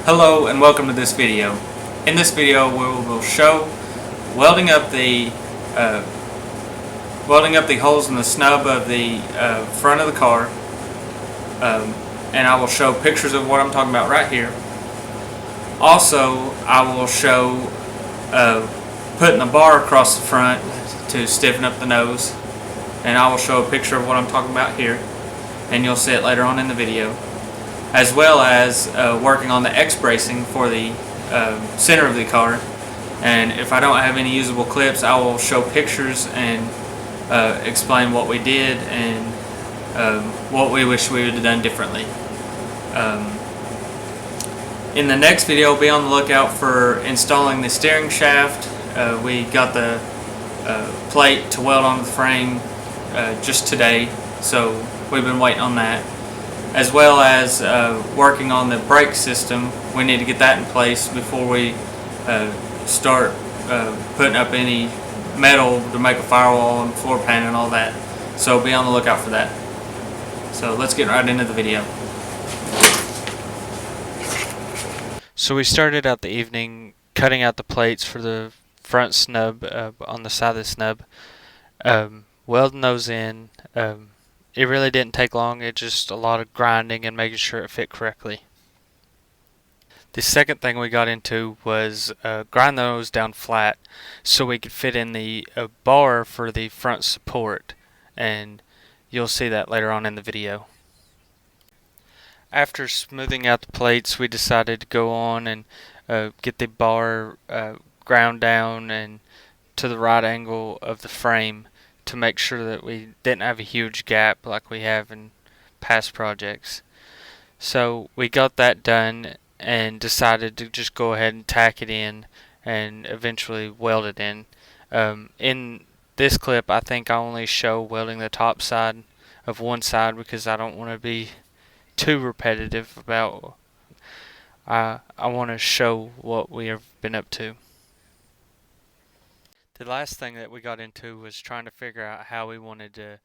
Hello and welcome to this video. In this video we will show welding up the uh, holes in the snub of the front of the car, and I will show pictures of what I'm talking about right here. Also, I will show putting a bar across the front to stiffen up the nose, and I will show a picture of what I'm talking about here, and you'll see it later on in the video, as well as working on the X-bracing for the center of the car. And if I don't have any usable clips, I will show pictures and explain what we did and what we wish we would have done differently. In the next video, be on the lookout for installing the steering shaft. We got the plate to weld onto the frame just today, so we've been waiting on that. As well as working on the brake system. We need to get that in place before we start putting up any metal to make a firewall and floor pan and all that. So be on the lookout for that. So let's get right into the video. So we started out the evening cutting out the plates for the front snub on the side of the snub, welding those in. It really didn't take long. It just a lot of grinding and making sure it fit correctly. The second thing we got into was grind those down flat so we could fit in the bar for the front support, and you'll see that later on in the video. After smoothing out the plates, we decided to go on and get the bar ground down and to the right angle of the frame to make sure that we didn't have a huge gap like we have in past projects. So we got that done and decided to just go ahead and tack it in and eventually weld it in. In this clip, I think I only show welding the top side of one side because I don't want to be too repetitive about I want to show what we have been up to. The last thing that we got into was trying to figure out how we wanted to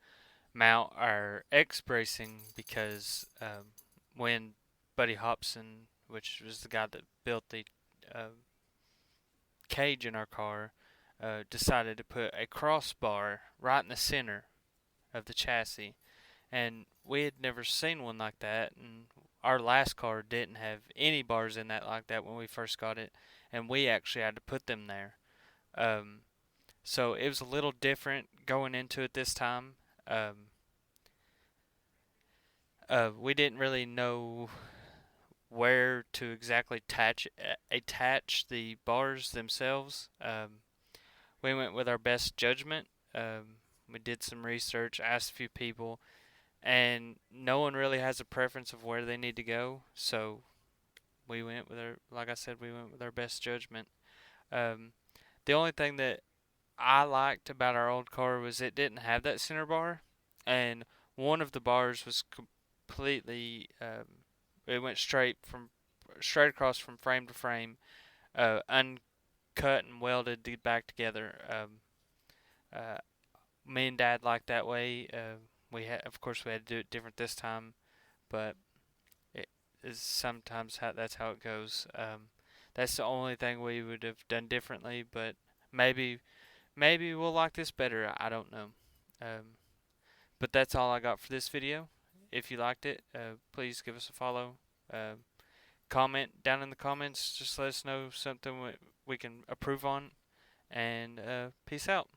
mount our X-bracing, because when Buddy Hobson, which was the guy that built the cage in our car, decided to put a crossbar right in the center of the chassis, and we had never seen one like that, and our last car didn't have any bars in that like that when we first got it, and we actually had to put them there. So it was a little different going into it this time. We didn't really know where to exactly attach the bars themselves. We went with our best judgment. We did some research, asked a few people, and no one really has a preference of where they need to go. So we went with like I said, we went with our best judgment. The only thing that I liked about our old car was it didn't have that center bar, and one of the bars was completely it went straight across from frame to frame, uncut and welded back together. Me and Dad liked that way. Of course, we had to do it different this time, but it is sometimes that's how it goes. That's the only thing we would have done differently, but maybe we'll like this better. I don't know. But that's all I got for this video. If you liked it, please give us a follow. Comment down in the comments. Just let us know something we can improve on. And peace out.